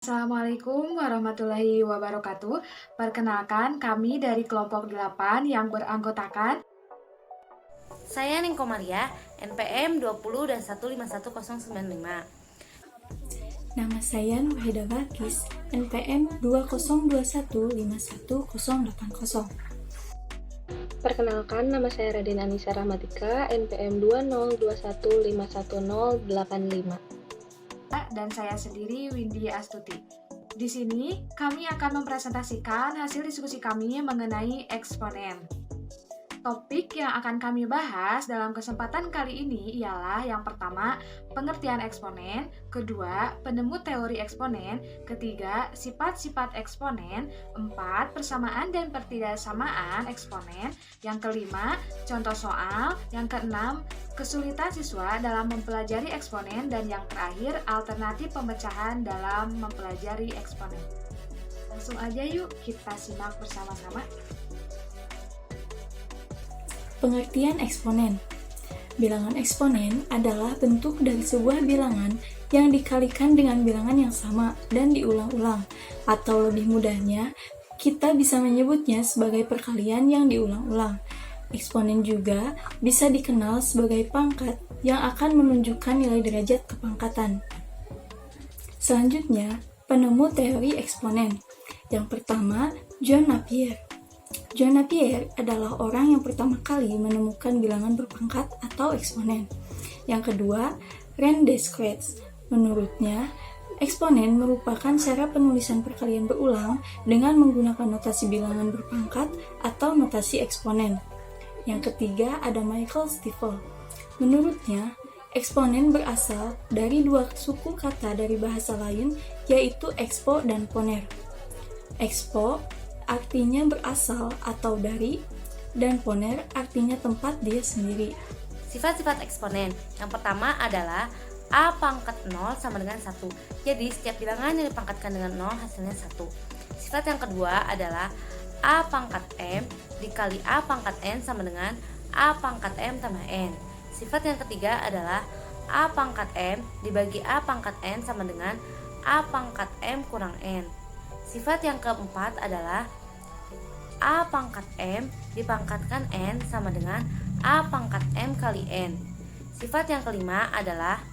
Assalamualaikum warahmatullahi wabarakatuh. Perkenalkan, kami dari kelompok 8 yang beranggotakan Saya Ningko Maria, NPM 20 dan 1511095. Nama saya Nurhida Balkis, NPM 2021518080. Perkenalkan, nama saya Radin Anissa Rahmatika, NPM 2021511085. dan saya sendiri Windy Astuti. Di sini kami akan mempresentasikan hasil diskusi kami mengenai eksponen. Topik yang akan kami bahas dalam kesempatan kali ini ialah yang pertama, pengertian eksponen, kedua, penemu teori eksponen, ketiga, sifat-sifat eksponen, empat, persamaan dan pertidaksamaan eksponen, yang kelima, contoh soal, yang keenam, kesulitan siswa dalam mempelajari eksponen, dan yang terakhir, alternatif pemecahan dalam mempelajari eksponen. Langsung aja yuk kita simak bersama-sama. Pengertian eksponen. Bilangan eksponen adalah bentuk dari sebuah bilangan yang dikalikan dengan bilangan yang sama dan diulang-ulang. Atau lebih mudahnya, kita bisa menyebutnya sebagai perkalian yang diulang-ulang. Eksponen juga bisa dikenal sebagai pangkat yang akan menunjukkan nilai derajat kepangkatan. Selanjutnya, penemu teori eksponen. Yang pertama, John Napier. John Napier adalah orang yang pertama kali menemukan bilangan berpangkat atau eksponen. Yang kedua, Rene Descartes. Menurutnya, eksponen merupakan cara penulisan perkalian berulang dengan menggunakan notasi bilangan berpangkat atau notasi eksponen. Yang ketiga, ada Michael Stifel. Menurutnya, eksponen berasal dari dua suku kata dari bahasa lain, yaitu expo dan poner. Expo artinya berasal atau dari, dan poner artinya tempat dia sendiri. Sifat-sifat eksponen. Yang pertama adalah A pangkat 0 sama dengan 1. Jadi setiap bilangan yang dipangkatkan dengan 0 hasilnya 1. Sifat yang kedua adalah A pangkat M dikali A pangkat N sama dengan A pangkat M tambah N. Sifat yang ketiga adalah A pangkat M dibagi A pangkat N sama dengan A pangkat M kurang N. Sifat yang keempat adalah A pangkat M dipangkatkan N sama dengan A pangkat M kali N. Sifat yang kelima adalah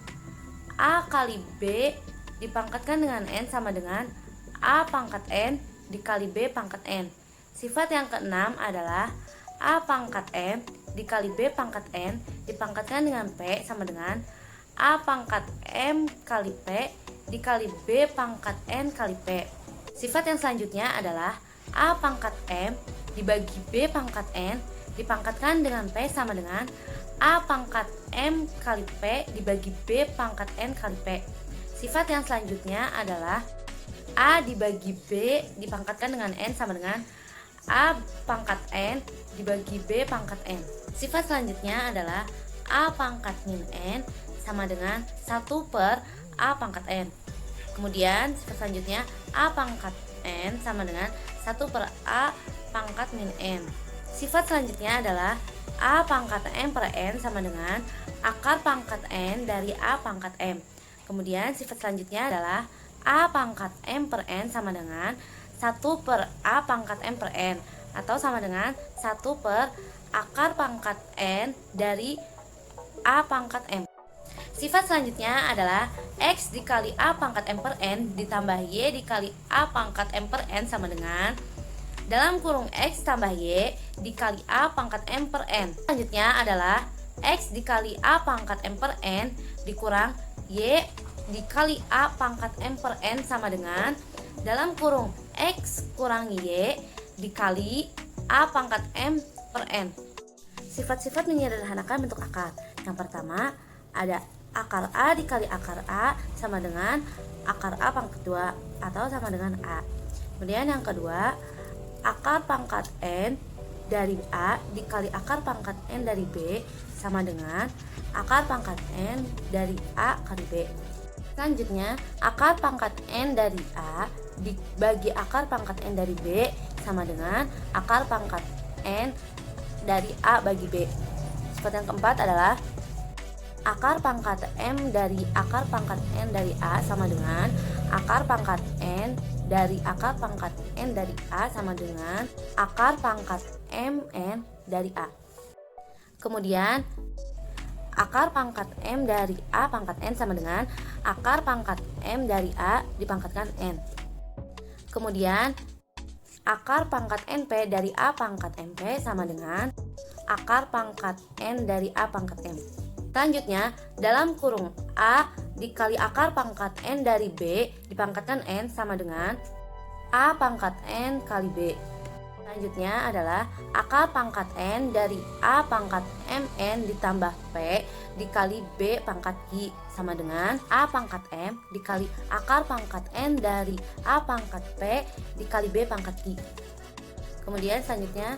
A kali B dipangkatkan dengan N sama dengan A pangkat N dikali B pangkat N. Sifat yang keenam adalah A pangkat M dikali B pangkat N dipangkatkan dengan P sama dengan A pangkat M kali P dikali B pangkat N kali P. Sifat yang selanjutnya adalah A pangkat M dibagi B pangkat N dipangkatkan dengan P sama dengan A pangkat M kali P dibagi B pangkat N kali P. Sifat yang selanjutnya adalah A dibagi B dipangkatkan dengan N sama dengan A pangkat N dibagi B pangkat N. Sifat selanjutnya adalah A pangkat min N sama dengan 1 per A pangkat N. Kemudian sifat selanjutnya A pangkat N sama dengan 1 per A pangkat min N. Sifat selanjutnya adalah A pangkat M per N sama dengan akar pangkat N dari A pangkat M. Kemudian sifat selanjutnya adalah A pangkat M per N sama dengan 1 per A pangkat M per N, atau sama dengan 1 per akar pangkat N dari A pangkat M. Sifat selanjutnya adalah X dikali A pangkat M per N ditambah Y dikali A pangkat M per N sama dengan dalam kurung X tambah Y dikali A pangkat M per N. Selanjutnya adalah X dikali A pangkat M per N dikurang Y dikali A pangkat M per N sama dengan dalam kurung X kurang Y dikali A pangkat M per N. Sifat-sifat menyederhanakan bentuk akar. Yang pertama ada akar A dikali akar A sama dengan akar A pangkat 2 atau sama dengan A. Kemudian yang kedua, akar pangkat N dari A dikali akar pangkat N dari B sama dengan akar pangkat N dari A kali B. Selanjutnya, akar pangkat N dari A dibagi akar pangkat N dari B sama dengan akar pangkat N dari A bagi B. Sifat yang keempat adalah akar pangkat M dari akar pangkat N dari A sama dengan akar pangkat N dari akar pangkat N dari A sama dengan akar pangkat MN dari A. Kemudian akar pangkat M dari A pangkat N sama dengan akar pangkat M dari A dipangkatkan N. Kemudian akar pangkat NP dari A pangkat MP sama dengan akar pangkat N dari A pangkat M. Selanjutnya, dalam kurung A dikali akar pangkat N dari B dipangkatkan N sama dengan A pangkat N kali B. Selanjutnya adalah akar pangkat N dari A pangkat MN ditambah P dikali B pangkat I sama dengan A pangkat M dikali akar pangkat N dari A pangkat P dikali B pangkat I. Kemudian selanjutnya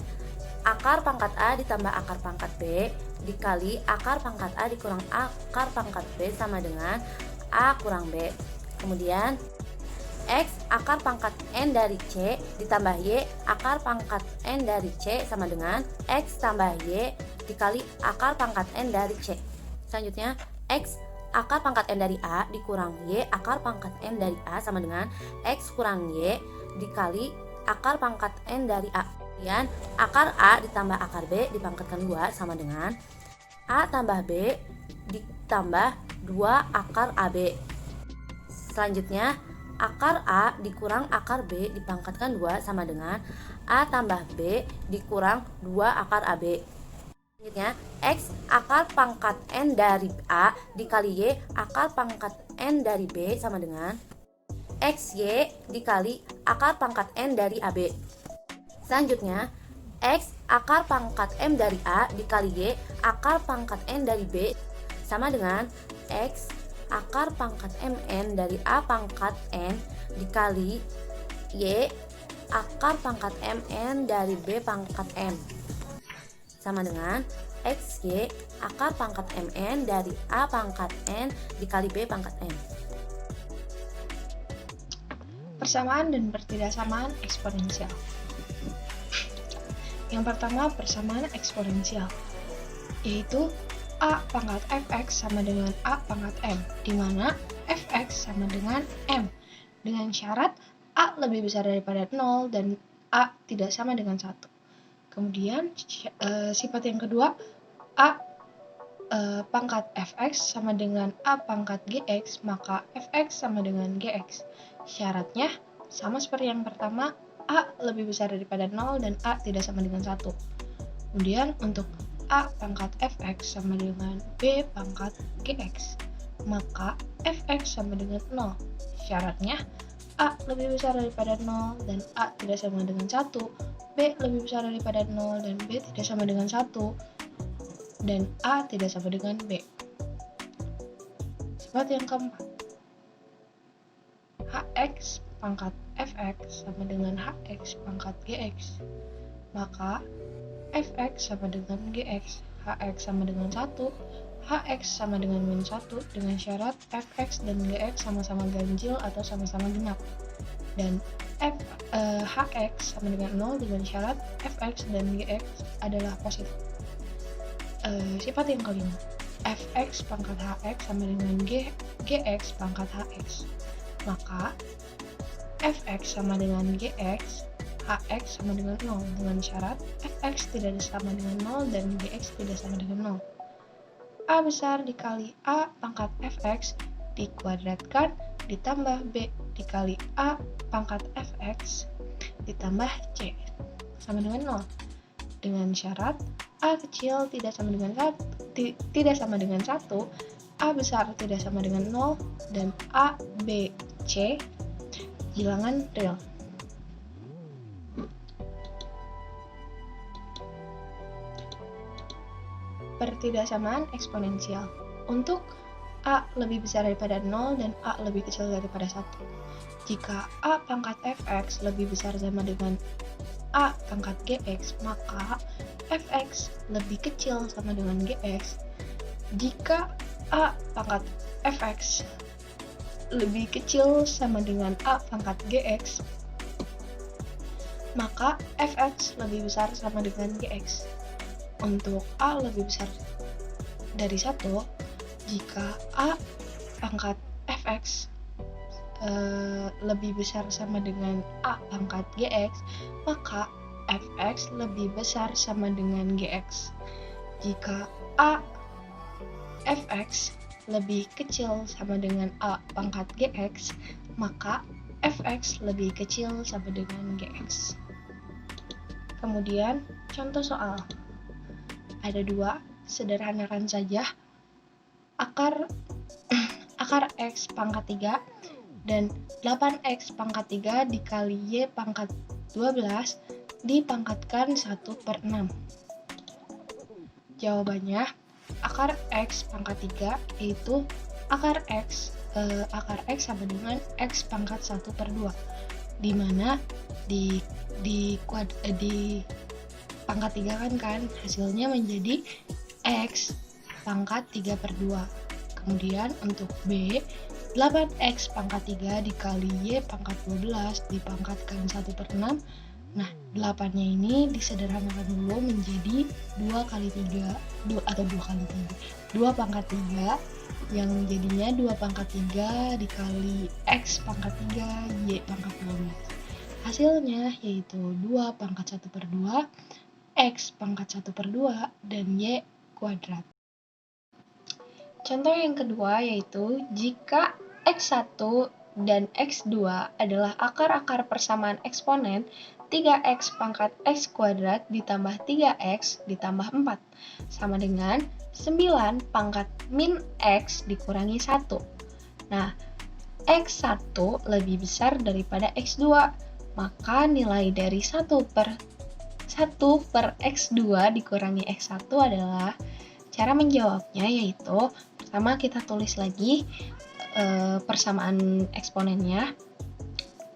akar pangkat A ditambah akar pangkat B dikali akar pangkat A dikurang akar pangkat B sama dengan A kurang B. Kemudian X akar pangkat N dari C ditambah Y akar pangkat N dari C sama dengan X tambah Y dikali akar pangkat N dari C. Selanjutnya X akar pangkat N dari A dikurang Y akar pangkat N dari A sama dengan X kurang Y dikali akar pangkat N dari A. Kemudian akar A ditambah akar B dipangkatkan 2 sama dengan A tambah B ditambah 2 akar AB. Selanjutnya akar A dikurang akar B dipangkatkan 2 sama dengan A tambah B dikurang 2 akar AB. Selanjutnya X akar pangkat N dari A dikali Y akar pangkat N dari B sama dengan XY dikali akar pangkat N dari AB. Selanjutnya, X akar pangkat M dari A dikali Y akar pangkat N dari B sama dengan X akar pangkat MN dari A pangkat N dikali Y akar pangkat MN dari B pangkat M sama dengan XY akar pangkat MN dari A pangkat N dikali B pangkat N. Persamaan dan pertidaksamaan eksponensial. Yang pertama, persamaan eksponensial, yaitu A pangkat fx sama dengan A pangkat m, di mana fx sama dengan m, dengan syarat A lebih besar daripada 0 dan A tidak sama dengan 1. Kemudian, sifat yang kedua, A pangkat fx sama dengan A pangkat gx, maka fx sama dengan gx. Syaratnya sama seperti yang pertama, A lebih besar daripada 0 dan A tidak sama dengan 1. Kemudian untuk A pangkat fx sama dengan B pangkat gx, maka fx sama dengan 0. Syaratnya A lebih besar daripada 0 dan A tidak sama dengan 1, B lebih besar daripada 0 dan B tidak sama dengan 1, dan A tidak sama dengan B. Sifat yang keempat, hx pangkat fx sama dengan hx pangkat gx, maka fx sama dengan gx, hx sama dengan 1, hx sama dengan min 1 dengan syarat fx dan gx sama-sama ganjil atau sama-sama genap, dan hx sama dengan 0 dengan syarat fx dan gx adalah positif. Sifat yang kelima, fx pangkat hx sama dengan gx pangkat hx, maka fx sama dengan gx, hx sama dengan 0 dengan syarat fx tidak sama dengan 0 dan gx tidak sama dengan 0. A besar dikali A pangkat fx dikuadratkan ditambah B dikali A pangkat fx ditambah C sama dengan 0, dengan syarat A kecil tidak sama dengan 1, A besar tidak sama dengan 0, dan A, B, C bilangan real. Pertidaksamaan eksponensial. Untuk A lebih besar daripada 0 dan A lebih kecil daripada 1. Jika A pangkat fx lebih besar sama dengan A pangkat gx, maka fx lebih kecil sama dengan gx. Jika A pangkat fx lebih kecil sama dengan A pangkat gx, maka fx lebih besar sama dengan gx. Untuk A lebih besar dari 1, Jika A pangkat fx lebih besar sama dengan A pangkat gx, maka fx lebih besar sama dengan gx. Jika A fx lebih kecil sama dengan A pangkat gx, maka fx lebih kecil sama dengan gx. Kemudian contoh soal. Ada 2, sederhanakan saja. Akar x pangkat 3 dan 8x pangkat 3 dikali y pangkat 12 dipangkatkan 1/6. Jawabannya, akar x pangkat 3 yaitu akar x sama dengan x pangkat 1/2, di mana di pangkat 3 kan hasilnya menjadi x pangkat 3/2. Kemudian untuk B, 8x pangkat 3 dikali y pangkat 12 dipangkatkan 1/6. Nah, 8-nya ini disederhanakan dulu menjadi 2 pangkat 3 yang jadinya 2 pangkat 3 dikali x pangkat 3 y pangkat 12. Hasilnya yaitu 2 pangkat 1/2 x pangkat 1/2 dan y kuadrat. Contoh yang kedua yaitu jika x1 dan x2 adalah akar-akar persamaan eksponen, 3x pangkat x kuadrat ditambah 3x ditambah 4 sama dengan 9 pangkat min x dikurangi 1. Nah, x1 lebih besar daripada x2, maka nilai dari 1 per x2 dikurangi x1 adalah, cara menjawabnya yaitu pertama kita tulis lagi persamaan eksponennya,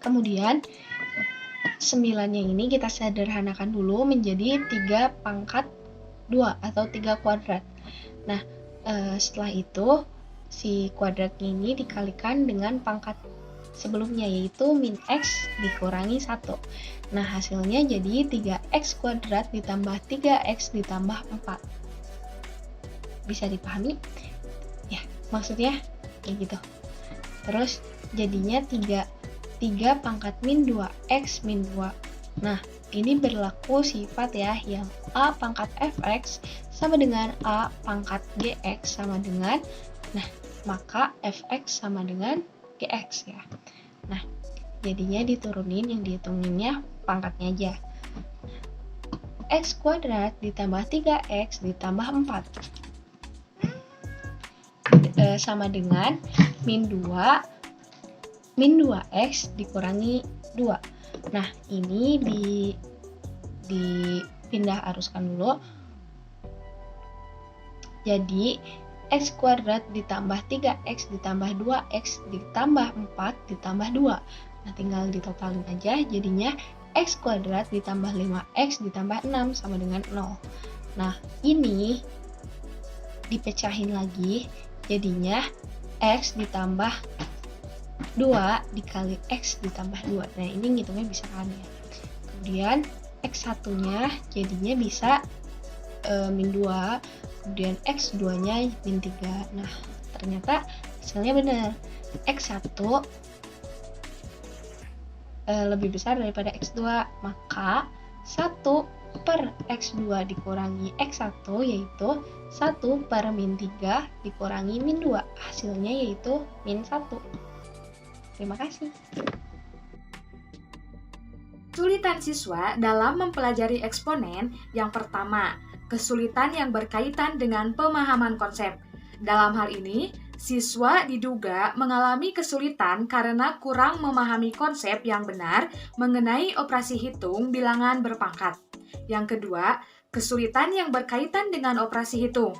kemudian 9-nya ini kita sederhanakan dulu menjadi 3 pangkat 2 atau 3 kuadrat. Nah, setelah itu si kuadratnya ini dikalikan dengan pangkat sebelumnya yaitu min x dikurangi 1. Nah, hasilnya jadi 3x kuadrat ditambah 3x ditambah 4. Bisa dipahami? Ya, maksudnya kayak gitu. Terus jadinya 3 pangkat min 2x min 2. Nah, ini berlaku sifat ya, yang A pangkat fx sama dengan A pangkat gx sama dengan, nah, maka fx sama dengan gx ya. Nah, jadinya diturunin, yang dihitunginnya pangkatnya aja. X kuadrat ditambah 3x ditambah 4 sama dengan min 2x dikurangi 2. Nah, ini dipindah aruskan dulu. Jadi x kuadrat ditambah 3x ditambah 2x ditambah 4 ditambah 2. Nah, tinggal ditotalin aja, jadinya x kuadrat ditambah 5x ditambah 6 sama dengan 0. Nah, ini dipecahin lagi, jadinya x ditambah 2 dikali x ditambah 2. Nah, ini ngitungnya bisa kan ya. Kemudian x1-nya jadinya bisa min 2, kemudian x2-nya min 3. Nah, ternyata hasilnya benar. X1 lebih besar daripada x2, maka 1 per x2 dikurangi x1 yaitu 1 per min 3 dikurangi min 2. Hasilnya yaitu min 1. Terima kasih. Kesulitan siswa dalam mempelajari eksponen. Yang pertama, kesulitan yang berkaitan dengan pemahaman konsep. Dalam hal ini, siswa diduga mengalami kesulitan karena kurang memahami konsep yang benar mengenai operasi hitung bilangan berpangkat. Yang kedua, kesulitan yang berkaitan dengan operasi hitung.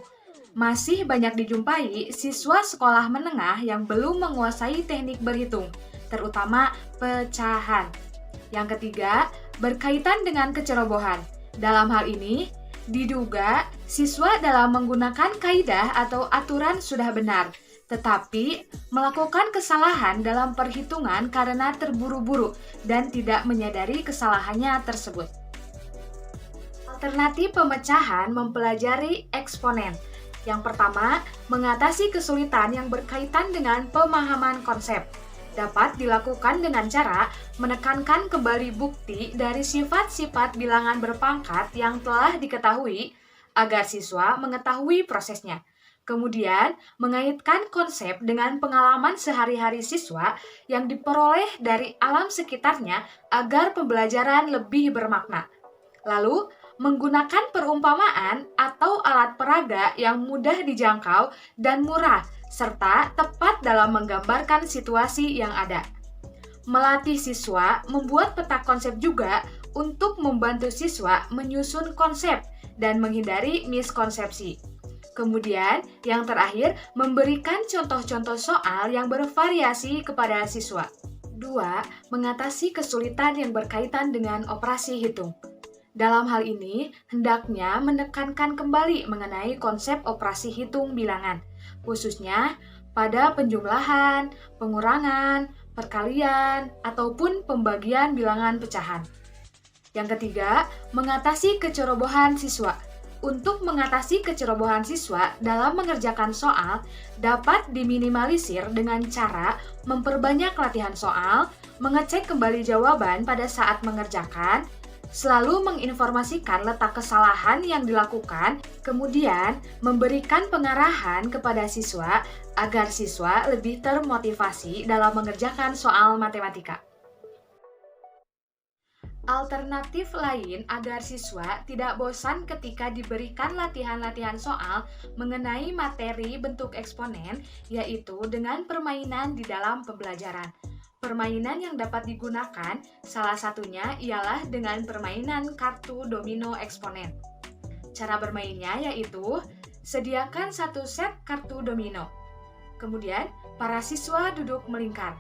Masih banyak dijumpai siswa sekolah menengah yang belum menguasai teknik berhitung, terutama pecahan. Yang ketiga, berkaitan dengan kecerobohan. Dalam hal ini, diduga siswa dalam menggunakan kaidah atau aturan sudah benar, tetapi melakukan kesalahan dalam perhitungan karena terburu-buru dan tidak menyadari kesalahannya tersebut. Alternatif pemecahan mempelajari eksponen. Yang pertama, mengatasi kesulitan yang berkaitan dengan pemahaman konsep. Dapat dilakukan dengan cara menekankan kembali bukti dari sifat-sifat bilangan berpangkat yang telah diketahui agar siswa mengetahui prosesnya. Kemudian, mengaitkan konsep dengan pengalaman sehari-hari siswa yang diperoleh dari alam sekitarnya agar pembelajaran lebih bermakna. Lalu, menggunakan perumpamaan atau alat peraga yang mudah dijangkau dan murah, serta tepat dalam menggambarkan situasi yang ada. Melatih siswa membuat peta konsep juga untuk membantu siswa menyusun konsep dan menghindari miskonsepsi. Kemudian, yang terakhir, memberikan contoh-contoh soal yang bervariasi kepada siswa. 2. Mengatasi kesulitan yang berkaitan dengan operasi hitung. Dalam hal ini, hendaknya menekankan kembali mengenai konsep operasi hitung bilangan, khususnya pada penjumlahan, pengurangan, perkalian, ataupun pembagian bilangan pecahan. Yang ketiga, mengatasi kecerobohan siswa. Untuk mengatasi kecerobohan siswa dalam mengerjakan soal dapat diminimalisir dengan cara memperbanyak latihan soal, mengecek kembali jawaban pada saat mengerjakan, selalu menginformasikan letak kesalahan yang dilakukan, kemudian memberikan pengarahan kepada siswa agar siswa lebih termotivasi dalam mengerjakan soal matematika. Alternatif lain agar siswa tidak bosan ketika diberikan latihan-latihan soal mengenai materi bentuk eksponen, yaitu dengan permainan di dalam pembelajaran. Permainan yang dapat digunakan salah satunya ialah dengan permainan kartu domino eksponen. Cara bermainnya yaitu sediakan satu set kartu domino. Kemudian, para siswa duduk melingkar.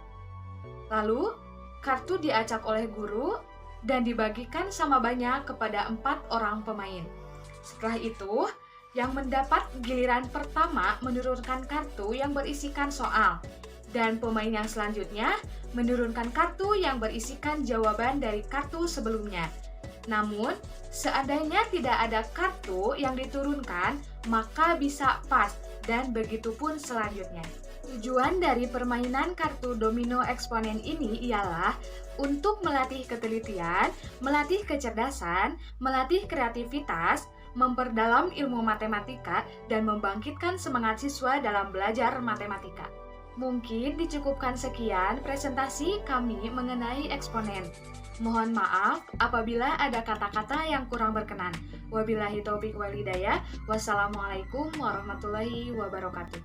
Lalu, kartu diacak oleh guru dan dibagikan sama banyak kepada 4 orang pemain. Setelah itu, yang mendapat giliran pertama menurunkan kartu yang berisikan soal, dan pemain yang selanjutnya menurunkan kartu yang berisikan jawaban dari kartu sebelumnya. Namun, seandainya tidak ada kartu yang diturunkan, maka bisa pas, dan begitu pun selanjutnya. Tujuan dari permainan kartu domino eksponen ini ialah untuk melatih ketelitian, melatih kecerdasan, melatih kreativitas, memperdalam ilmu matematika, dan membangkitkan semangat siswa dalam belajar matematika. Mungkin dicukupkan sekian presentasi kami mengenai eksponen. Mohon maaf apabila ada kata-kata yang kurang berkenan. Wabillahi taufiq wal hidayah. Wassalamualaikum warahmatullahi wabarakatuh.